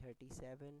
37